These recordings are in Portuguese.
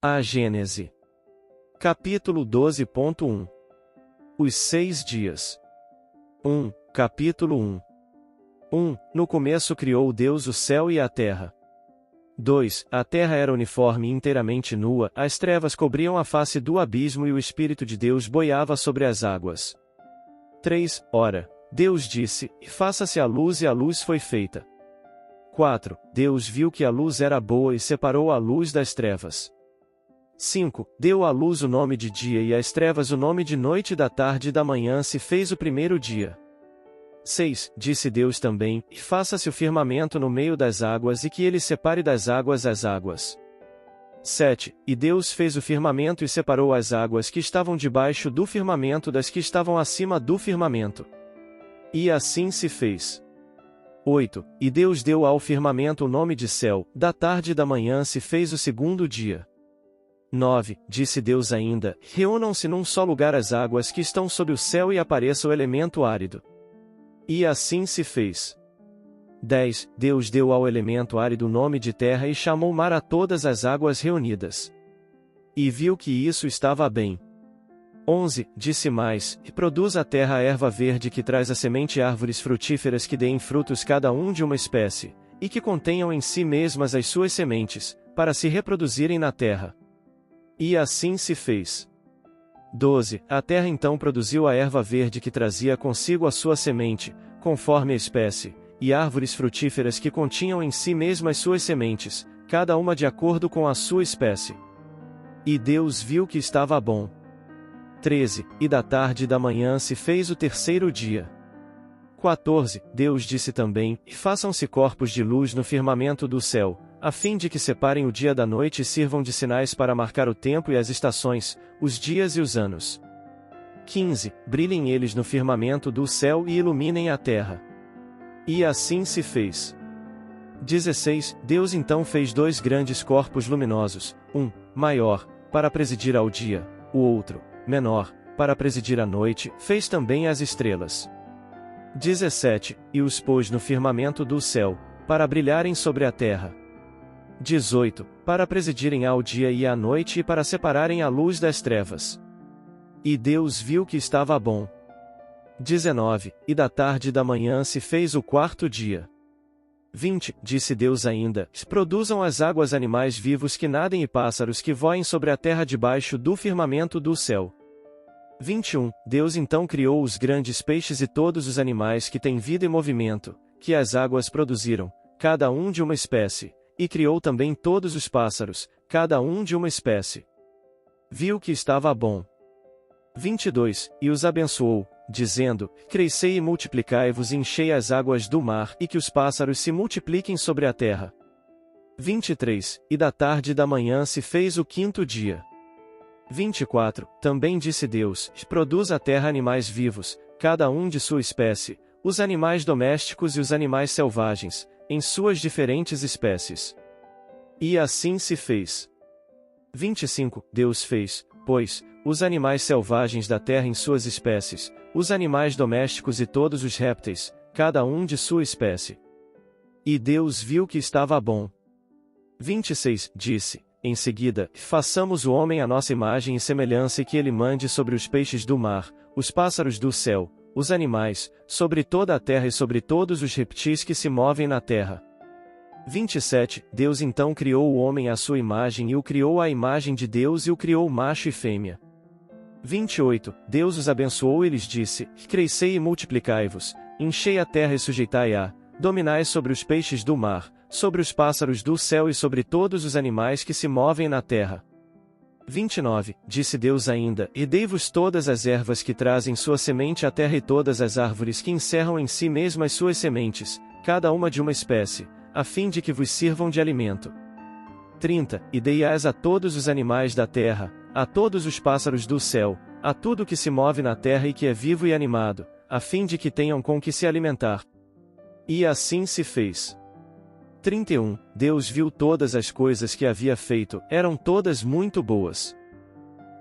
A Gênese. Capítulo 12.1. Os 6 dias. 1. Capítulo 1. 1. No começo criou Deus o céu e a terra. 2. A terra era uniforme e inteiramente nua, as trevas cobriam a face do abismo e o Espírito de Deus boiava sobre as águas. 3. Ora, Deus disse, e faça-se a luz, e a luz foi feita. 4. Deus viu que a luz era boa e separou a luz das trevas. 5. Deu à luz o nome de dia e às trevas o nome de noite, e da tarde e da manhã se fez o primeiro dia. 6. Disse Deus também, e faça-se o firmamento no meio das águas e que ele separe das águas as águas. 7. E Deus fez o firmamento e separou as águas que estavam debaixo do firmamento das que estavam acima do firmamento. E assim se fez. 8. E Deus deu ao firmamento o nome de céu, da tarde e da manhã se fez o segundo dia. 9. Disse Deus ainda, reúnam-se num só lugar as águas que estão sob o céu e apareça o elemento árido. E assim se fez. 10. Deus deu ao elemento árido o nome de terra e chamou mar a todas as águas reunidas. E viu que isso estava bem. 11. Disse mais, e produz a terra a erva verde que traz a semente árvores frutíferas que deem frutos cada um de uma espécie, e que contenham em si mesmas as suas sementes, para se reproduzirem na terra. E assim se fez. 12. A terra então produziu a erva verde que trazia consigo a sua semente, conforme a espécie, e árvores frutíferas que continham em si mesmas suas sementes, cada uma de acordo com a sua espécie. E Deus viu que estava bom. 13. E da tarde e da manhã se fez o terceiro dia. 14. Deus disse também, e façam-se corpos de luz no firmamento do céu, a fim de que separem o dia da noite e sirvam de sinais para marcar o tempo e as estações, os dias e os anos. 15. Brilhem eles no firmamento do céu e iluminem a terra. E assim se fez. 16. Deus então fez 2 grandes corpos luminosos, um, maior, para presidir ao dia, o outro, menor, para presidir à noite, fez também as estrelas. 17. E os pôs no firmamento do céu, para brilharem sobre a terra. 18. Para presidirem ao dia e à noite e para separarem a luz das trevas. E Deus viu que estava bom. 19. E da tarde e da manhã se fez o quarto dia. 20. Disse Deus ainda, produzam as águas animais vivos que nadem e pássaros que voem sobre a terra debaixo do firmamento do céu. 21. Deus então criou os grandes peixes e todos os animais que têm vida e movimento, que as águas produziram, cada um de uma espécie, e criou também todos os pássaros, cada um de uma espécie. Viu que estava bom. 22. E os abençoou, dizendo, crescei e multiplicai-vos e enchei as águas do mar e que os pássaros se multipliquem sobre a terra. 23. E da tarde e da manhã se fez o quinto dia. 24. Também disse Deus, produz a terra animais vivos, cada um de sua espécie, os animais domésticos e os animais selvagens, em suas diferentes espécies. E assim se fez. 25. Deus fez, pois, os animais selvagens da terra em suas espécies, os animais domésticos e todos os répteis, cada um de sua espécie. E Deus viu que estava bom. 26. Disse, em seguida, façamos o homem à nossa imagem e semelhança e que ele mande sobre os peixes do mar, os pássaros do céu, os animais, sobre toda a terra e sobre todos os reptis que se movem na terra. 27. Deus então criou o homem à sua imagem e o criou à imagem de Deus e o criou macho e fêmea. 28. Deus os abençoou e lhes disse, crescei e multiplicai-vos, enchei a terra e sujeitai-a, dominai sobre os peixes do mar, sobre os pássaros do céu e sobre todos os animais que se movem na terra. 29. Disse Deus ainda, e dei-vos todas as ervas que trazem sua semente à terra e todas as árvores que encerram em si mesmas suas sementes, cada uma de uma espécie, a fim de que vos sirvam de alimento. 30. E dei-as a todos os animais da terra, a todos os pássaros do céu, a tudo que se move na terra e que é vivo e animado, a fim de que tenham com que se alimentar. E assim se fez. 31. Deus viu todas as coisas que havia feito, eram todas muito boas.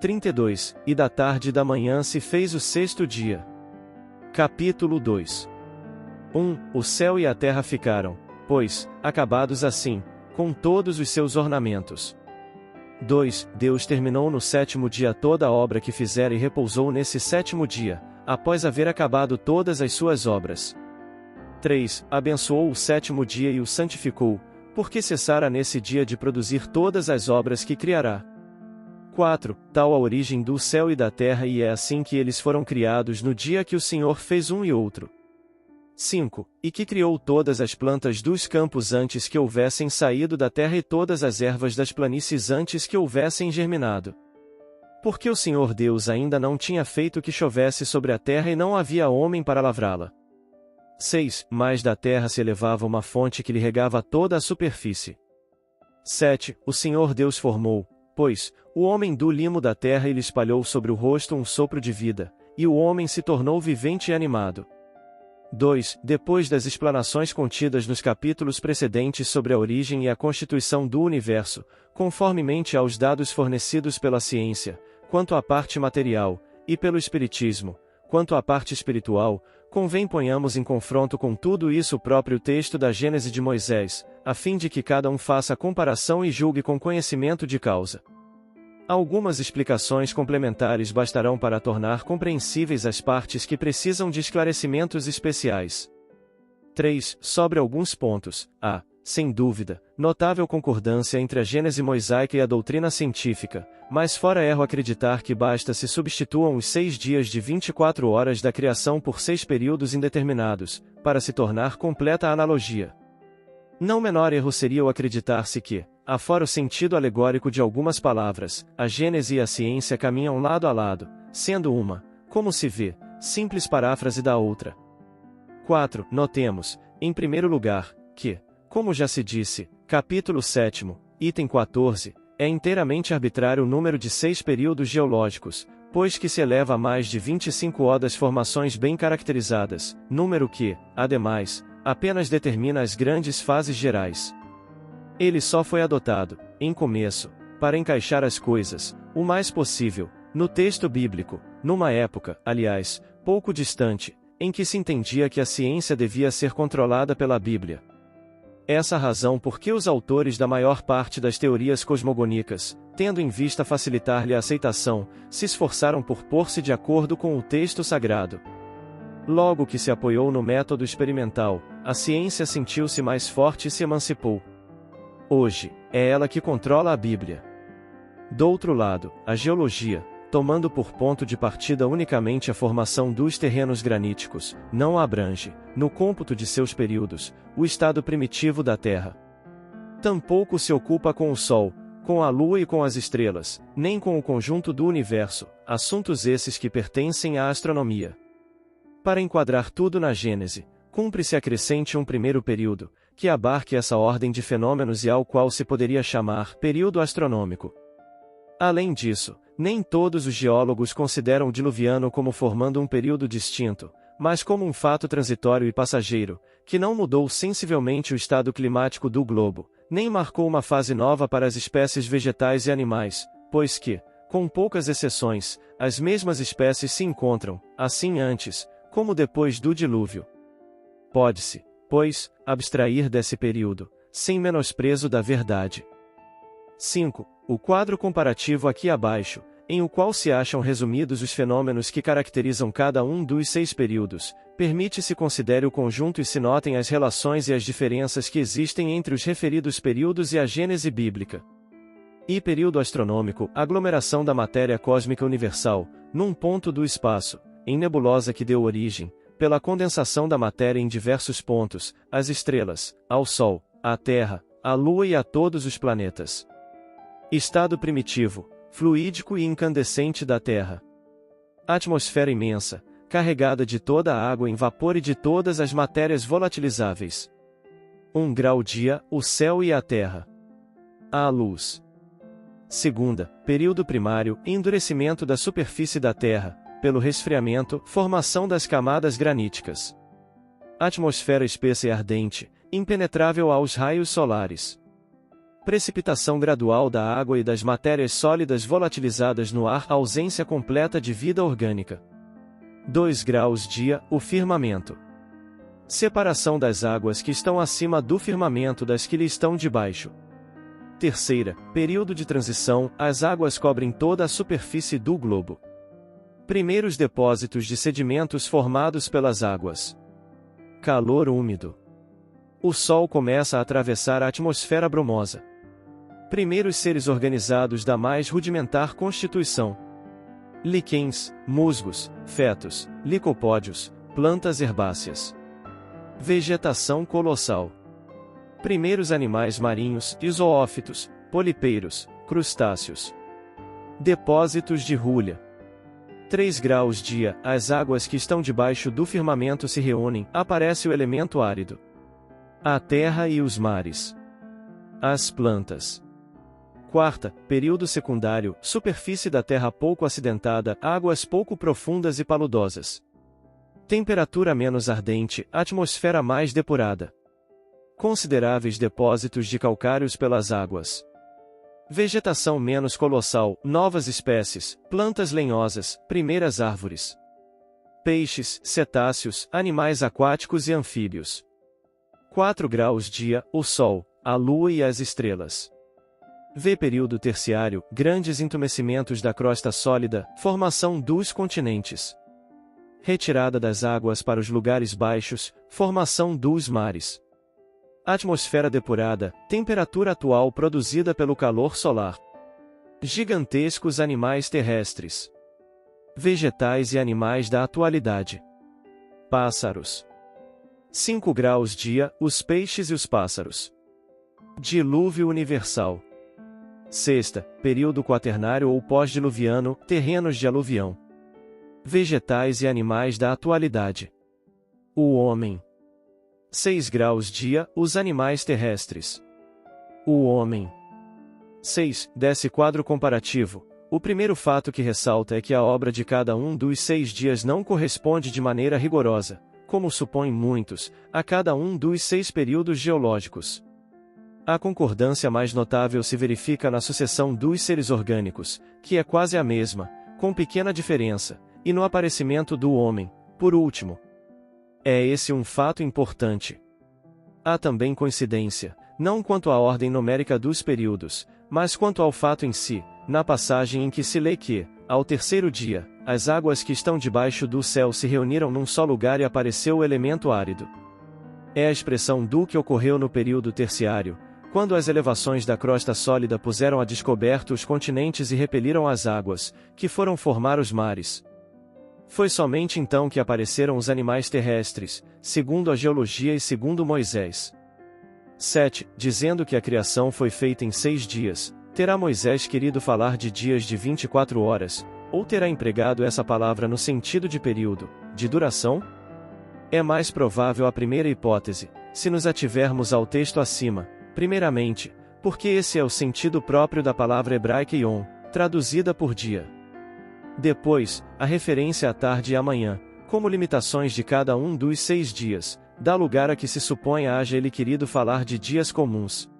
32. E da tarde e da manhã se fez o sexto dia. Capítulo 2. 1. O céu e a terra ficaram, pois, acabados assim, com todos os seus ornamentos. 2. Deus terminou no sétimo dia toda a obra que fizera e repousou nesse sétimo dia, após haver acabado todas as suas obras. 3. Abençoou o sétimo dia e o santificou, porque cessara nesse dia de produzir todas as obras que criará. 4. Tal a origem do céu e da terra, e é assim que eles foram criados no dia que o Senhor fez um e outro. 5. E que criou todas as plantas dos campos antes que houvessem saído da terra e todas as ervas das planícies antes que houvessem germinado. Porque o Senhor Deus ainda não tinha feito que chovesse sobre a terra e não havia homem para lavrá-la. 6. Mas da terra se elevava uma fonte que lhe regava toda a superfície. 7. O Senhor Deus formou, pois, o homem do limo da terra e lhe espalhou sobre o rosto um sopro de vida, e o homem se tornou vivente e animado. 2. Depois das explanações contidas nos capítulos precedentes sobre a origem e a constituição do universo, conformemente aos dados fornecidos pela ciência, quanto à parte material, e pelo espiritismo, quanto à parte espiritual, convém ponhamos em confronto com tudo isso o próprio texto da Gênese de Moisés, a fim de que cada um faça a comparação e julgue com conhecimento de causa. Algumas explicações complementares bastarão para tornar compreensíveis as partes que precisam de esclarecimentos especiais. 3. Sobre alguns pontos, há, sem dúvida, notável concordância entre a Gênese mosaica e a doutrina científica, mas fora erro acreditar que basta se substituam os 6 dias de 24 horas da criação por 6 períodos indeterminados, para se tornar completa a analogia. Não menor erro seria o acreditar-se que, afora o sentido alegórico de algumas palavras, a Gênese e a ciência caminham lado a lado, sendo uma, como se vê, simples paráfrase da outra. 4. Notemos, em primeiro lugar, que, como já se disse, capítulo 7, item 14, é inteiramente arbitrário o número de 6 períodos geológicos, pois que se eleva a mais de 25 das formações bem caracterizadas, número que, ademais, apenas determina as grandes fases gerais. Ele só foi adotado, em começo, para encaixar as coisas, o mais possível, no texto bíblico, numa época, aliás, pouco distante, em que se entendia que a ciência devia ser controlada pela Bíblia. Essa a razão por que os autores da maior parte das teorias cosmogônicas, tendo em vista facilitar-lhe a aceitação, se esforçaram por pôr-se de acordo com o texto sagrado. Logo que se apoiou no método experimental, a ciência sentiu-se mais forte e se emancipou. Hoje, é ela que controla a Bíblia. Do outro lado, a geologia, tomando por ponto de partida unicamente a formação dos terrenos graníticos, não abrange, no cômputo de seus períodos, o estado primitivo da Terra. Tampouco se ocupa com o Sol, com a Lua e com as estrelas, nem com o conjunto do universo, assuntos esses que pertencem à astronomia. Para enquadrar tudo na Gênese, cumpre-se acrescente um primeiro período, que abarque essa ordem de fenômenos e ao qual se poderia chamar período astronômico. Além disso, nem todos os geólogos consideram o diluviano como formando um período distinto, mas como um fato transitório e passageiro, que não mudou sensivelmente o estado climático do globo, nem marcou uma fase nova para as espécies vegetais e animais, pois que, com poucas exceções, as mesmas espécies se encontram, assim antes, como depois do dilúvio. Pode-se, pois, abstrair desse período, sem menosprezo da verdade. 5. O quadro comparativo aqui abaixo, em o qual se acham resumidos os fenômenos que caracterizam cada um dos 6 períodos, permite-se considere o conjunto e se notem as relações e as diferenças que existem entre os referidos períodos e a Gênese bíblica. E período astronômico, aglomeração da matéria cósmica universal, num ponto do espaço, em nebulosa que deu origem, pela condensação da matéria em diversos pontos, às estrelas, ao Sol, à Terra, à Lua e a todos os planetas. Estado primitivo, fluídico e incandescente da Terra. Atmosfera imensa, carregada de toda a água em vapor e de todas as matérias volatilizáveis. 1 grau dia, o céu e a terra. A luz. Segunda, período primário, endurecimento da superfície da Terra, pelo resfriamento, formação das camadas graníticas. Atmosfera espessa e ardente, impenetrável aos raios solares. Precipitação gradual da água e das matérias sólidas volatilizadas no ar, ausência completa de vida orgânica. 2 graus dia, o firmamento. Separação das águas que estão acima do firmamento das que lhe estão debaixo. Terceira, período de transição, as águas cobrem toda a superfície do globo. Primeiros depósitos de sedimentos formados pelas águas. Calor úmido. O Sol começa a atravessar a atmosfera brumosa. Primeiros seres organizados da mais rudimentar constituição. Líquens, musgos, fetos, licopódios, plantas herbáceas. Vegetação colossal. Primeiros animais marinhos, zoófitos, polipeiros, crustáceos. Depósitos de rulha. 3 graus dia, as águas que estão debaixo do firmamento se reúnem, aparece o elemento árido. A terra e os mares. As plantas. Quarta, período secundário, superfície da terra pouco acidentada, águas pouco profundas e paludosas. Temperatura menos ardente, atmosfera mais depurada. Consideráveis depósitos de calcários pelas águas. Vegetação menos colossal, novas espécies, plantas lenhosas, primeiras árvores. Peixes, cetáceos, animais aquáticos e anfíbios. 4 graus dia, o Sol, a Lua e as estrelas. V período terciário, grandes entumecimentos da crosta sólida, formação dos continentes. Retirada das águas para os lugares baixos, formação dos mares. Atmosfera depurada, temperatura atual produzida pelo calor solar. Gigantescos animais terrestres. Vegetais e animais da atualidade. Pássaros. 5 graus dia, os peixes e os pássaros. Dilúvio universal. Sexta, período quaternário ou pós-diluviano, terrenos de aluvião. Vegetais e animais da atualidade. O homem. 6 graus dia, os animais terrestres. O homem. 6. Desce quadro comparativo. O primeiro fato que ressalta é que a obra de cada um dos 6 dias não corresponde de maneira rigorosa, como supõem muitos, a cada um dos 6 períodos geológicos. A concordância mais notável se verifica na sucessão dos seres orgânicos, que é quase a mesma, com pequena diferença, e no aparecimento do homem, por último. É esse um fato importante. Há também coincidência, não quanto à ordem numérica dos períodos, mas quanto ao fato em si, na passagem em que se lê que, ao terceiro dia, as águas que estão debaixo do céu se reuniram num só lugar e apareceu o elemento árido. É a expressão do que ocorreu no período terciário, quando as elevações da crosta sólida puseram a descoberto os continentes e repeliram as águas, que foram formar os mares. Foi somente então que apareceram os animais terrestres, segundo a geologia e segundo Moisés. 7. Dizendo que a criação foi feita em 6 dias, terá Moisés querido falar de dias de 24 horas, ou terá empregado essa palavra no sentido de período, de duração? É mais provável a primeira hipótese, se nos ativermos ao texto acima, primeiramente, porque esse é o sentido próprio da palavra hebraica yom, traduzida por dia. Depois, a referência à tarde e à manhã, como limitações de cada um dos 6 dias, dá lugar a que se suponha haja ele querido falar de dias comuns.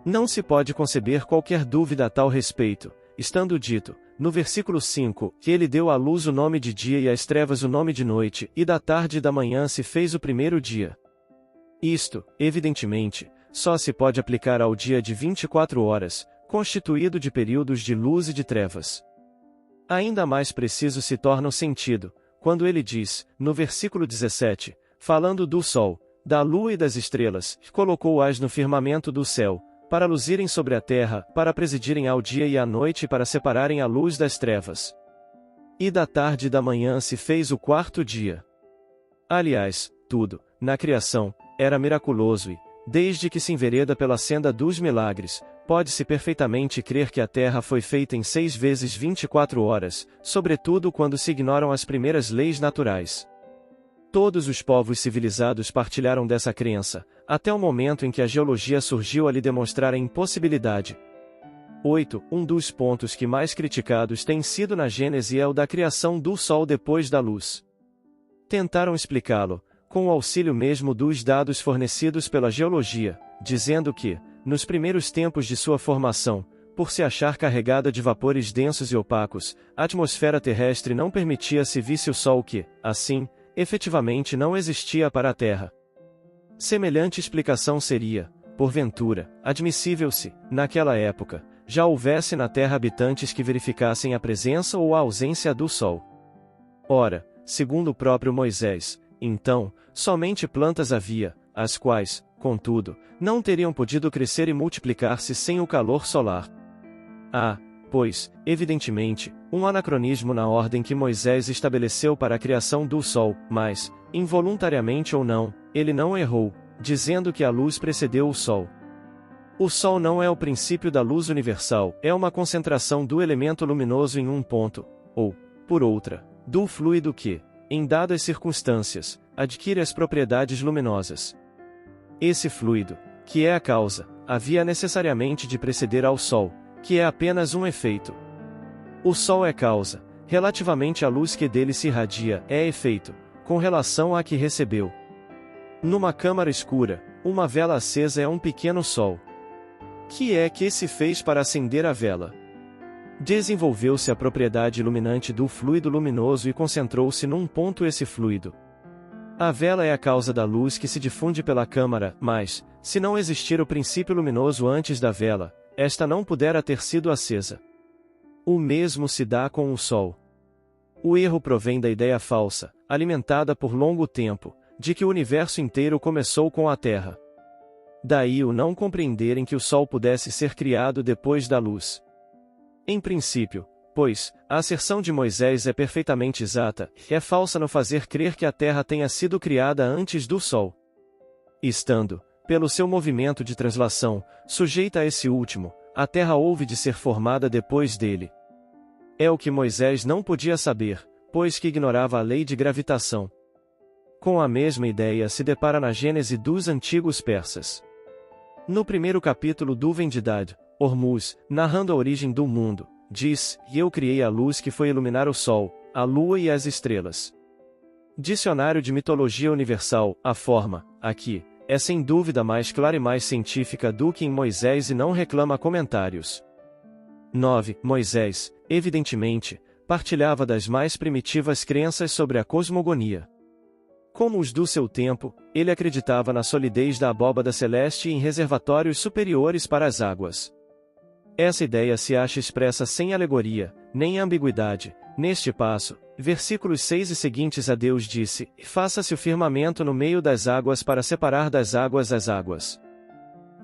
Não se pode conceber qualquer dúvida a tal respeito, estando dito, no versículo 5, que ele deu à luz o nome de dia e às trevas o nome de noite, e da tarde e da manhã se fez o primeiro dia. Isto, evidentemente, só se pode aplicar ao dia de 24 horas, constituído de períodos de luz e de trevas. Ainda mais preciso se torna o sentido, quando ele diz, no versículo 17, falando do sol, da lua e das estrelas, colocou-as no firmamento do céu, para luzirem sobre a terra, para presidirem ao dia e à noite e para separarem a luz das trevas. E da tarde e da manhã se fez o quarto dia. Aliás, tudo, na criação, era miraculoso e, desde que se envereda pela senda dos milagres, pode-se perfeitamente crer que a Terra foi feita em 6 vezes 24 horas, sobretudo quando se ignoram as primeiras leis naturais. Todos os povos civilizados partilharam dessa crença, até o momento em que a geologia surgiu a lhe demonstrar a impossibilidade. 8. Um dos pontos que mais criticados tem sido na Gênese é o da criação do Sol depois da luz. Tentaram explicá-lo, com o auxílio mesmo dos dados fornecidos pela geologia, dizendo que, nos primeiros tempos de sua formação, por se achar carregada de vapores densos e opacos, a atmosfera terrestre não permitia se visse o Sol que, assim, efetivamente não existia para a Terra. Semelhante explicação seria, porventura, admissível se, naquela época, já houvesse na terra habitantes que verificassem a presença ou a ausência do sol. Ora, segundo o próprio Moisés, então, somente plantas havia, as quais, contudo, não teriam podido crescer e multiplicar-se sem o calor solar. Há, pois, evidentemente, um anacronismo na ordem que Moisés estabeleceu para a criação do sol, mas, involuntariamente ou não, ele não errou, dizendo que a luz precedeu o sol. O sol não é o princípio da luz universal, é uma concentração do elemento luminoso em um ponto, ou, por outra, do fluido que, em dadas circunstâncias, adquire as propriedades luminosas. Esse fluido, que é a causa, havia necessariamente de preceder ao sol, que é apenas um efeito. O sol é causa, relativamente à luz que dele se irradia, é efeito, com relação à que recebeu. Numa câmara escura, uma vela acesa é um pequeno sol. Que é que se fez para acender a vela? Desenvolveu-se a propriedade iluminante do fluido luminoso e concentrou-se num ponto esse fluido. A vela é a causa da luz que se difunde pela câmara, mas, se não existir o princípio luminoso antes da vela, esta não pudera ter sido acesa. O mesmo se dá com o sol. O erro provém da ideia falsa, alimentada por longo tempo, de que o universo inteiro começou com a Terra. Daí o não compreenderem que o sol pudesse ser criado depois da luz. Em princípio, pois, a asserção de Moisés é perfeitamente exata, é falsa no fazer crer que a Terra tenha sido criada antes do sol. Estando, pelo seu movimento de translação, sujeita a esse último, a Terra houve de ser formada depois dele. É o que Moisés não podia saber, pois que ignorava a lei de gravitação. Com a mesma ideia se depara na Gênese dos antigos persas. No primeiro capítulo do Vendidad, Hormuz, narrando a origem do mundo, diz: "E eu criei a luz que foi iluminar o sol, a lua e as estrelas." Dicionário de Mitologia Universal, a forma, aqui, é sem dúvida mais clara e mais científica do que em Moisés e não reclama comentários. 9. Moisés, evidentemente, partilhava das mais primitivas crenças sobre a cosmogonia. Como os do seu tempo, ele acreditava na solidez da abóbada celeste e em reservatórios superiores para as águas. Essa ideia se acha expressa sem alegoria, nem ambiguidade. Neste passo, versículos 6 e seguintes, a Deus disse: "Faça-se o firmamento no meio das águas para separar das águas as águas."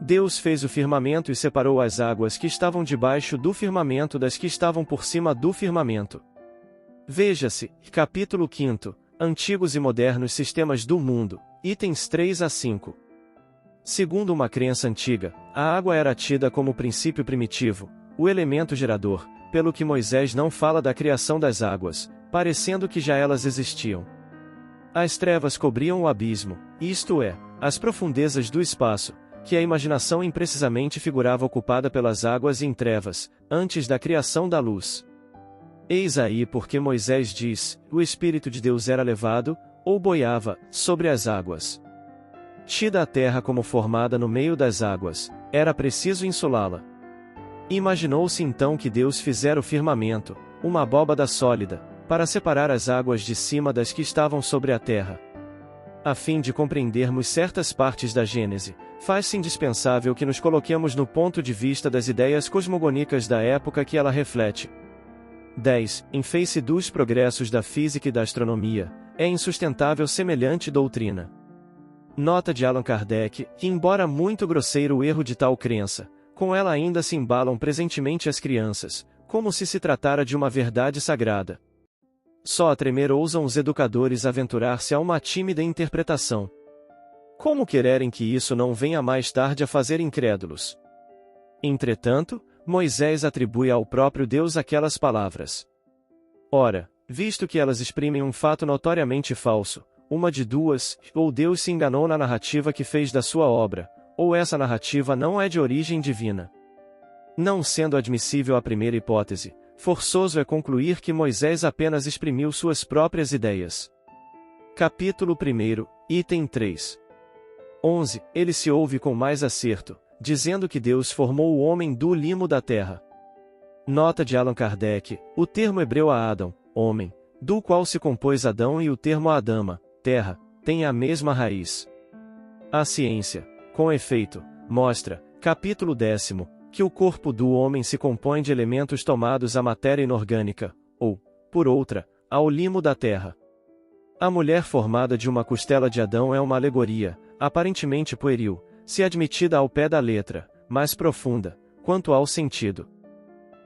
Deus fez o firmamento e separou as águas que estavam debaixo do firmamento das que estavam por cima do firmamento. Veja-se, capítulo 5, Antigos e Modernos Sistemas do Mundo, itens 3 a 5. Segundo uma crença antiga, a água era tida como o princípio primitivo, o elemento gerador, pelo que Moisés não fala da criação das águas, parecendo que já elas existiam. As trevas cobriam o abismo, isto é, as profundezas do espaço, que a imaginação imprecisamente figurava ocupada pelas águas e em trevas, antes da criação da luz. Eis aí porque Moisés diz: "O Espírito de Deus era levado, ou boiava, sobre as águas." Tida a terra como formada no meio das águas, era preciso insulá-la. Imaginou-se então que Deus fizera o firmamento, uma abóbada sólida, para separar as águas de cima das que estavam sobre a terra. A fim de compreendermos certas partes da Gênese, faz-se indispensável que nos coloquemos no ponto de vista das ideias cosmogônicas da época que ela reflete. 10. Em face dos progressos da física e da astronomia, é insustentável semelhante doutrina. Nota de Allan Kardec, que embora muito grosseiro o erro de tal crença, com ela ainda se embalam presentemente as crianças, como se tratara de uma verdade sagrada. Só a tremer ousam os educadores aventurar-se a uma tímida interpretação. Como quererem que isso não venha mais tarde a fazer incrédulos? Entretanto, Moisés atribui ao próprio Deus aquelas palavras. Ora, visto que elas exprimem um fato notoriamente falso, uma de duas: ou Deus se enganou na narrativa que fez da sua obra, ou essa narrativa não é de origem divina. Não sendo admissível a primeira hipótese, forçoso é concluir que Moisés apenas exprimiu suas próprias ideias. Capítulo 1, item 3. 11. Ele se ouve com mais acerto, dizendo que Deus formou o homem do limo da terra. Nota de Allan Kardec, o termo hebreu Adam, homem, do qual se compôs Adão, e o termo Adama, terra, tem a mesma raiz. A ciência, com efeito, mostra, capítulo 10, que o corpo do homem se compõe de elementos tomados à matéria inorgânica, ou, por outra, ao limo da terra. A mulher formada de uma costela de Adão é uma alegoria, aparentemente pueril, se admitida ao pé da letra, mas profunda, quanto ao sentido.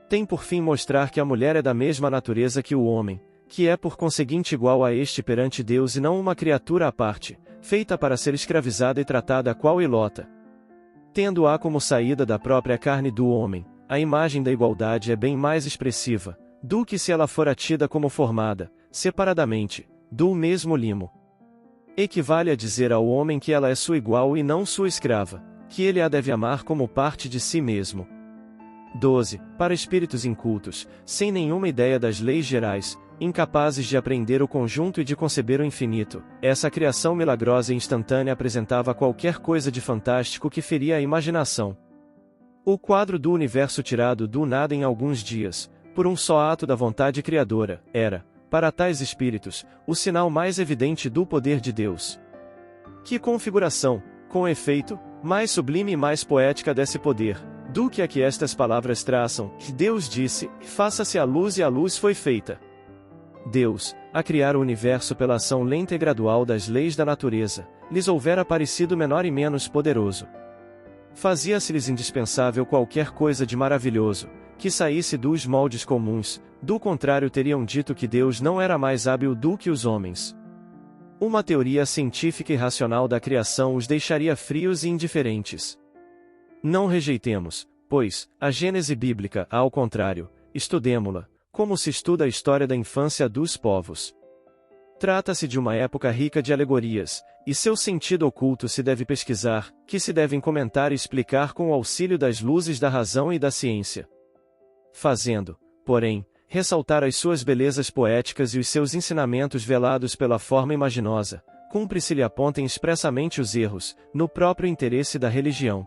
Tem por fim mostrar que a mulher é da mesma natureza que o homem, que é por conseguinte igual a este perante Deus e não uma criatura à parte, feita para ser escravizada e tratada qual ilota. Tendo-a como saída da própria carne do homem, a imagem da igualdade é bem mais expressiva, do que se ela fora tida como formada, separadamente, do mesmo limo. Equivale a dizer ao homem que ela é sua igual e não sua escrava, que ele a deve amar como parte de si mesmo. 12. Para espíritos incultos, sem nenhuma ideia das leis gerais, incapazes de apreender o conjunto e de conceber o infinito, essa criação milagrosa e instantânea apresentava qualquer coisa de fantástico que feria a imaginação. O quadro do universo tirado do nada em alguns dias, por um só ato da vontade criadora, era, para tais espíritos, o sinal mais evidente do poder de Deus. Que configuração, com efeito, mais sublime e mais poética desse poder, do que a que estas palavras traçam, que Deus disse, faça-se a luz e a luz foi feita. Deus, a criar o universo pela ação lenta e gradual das leis da natureza, lhes houvera parecido menor e menos poderoso. Fazia-se-lhes indispensável qualquer coisa de maravilhoso, que saísse dos moldes comuns, do contrário teriam dito que Deus não era mais hábil do que os homens. Uma teoria científica e racional da criação os deixaria frios e indiferentes. Não rejeitemos, pois, a Gênese bíblica, ao contrário, estudemo-la, como se estuda a história da infância dos povos. Trata-se de uma época rica de alegorias, e seu sentido oculto se deve pesquisar, que se devem comentar e explicar com o auxílio das luzes da razão e da ciência. Fazendo, porém, ressaltar as suas belezas poéticas e os seus ensinamentos velados pela forma imaginosa, cumpre-se-lhe apontem expressamente os erros, no próprio interesse da religião.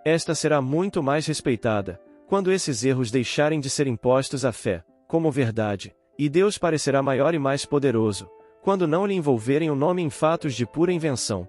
Esta será muito mais respeitada, quando esses erros deixarem de ser impostos à fé, como verdade, e Deus parecerá maior e mais poderoso, quando não lhe envolverem o nome em fatos de pura invenção.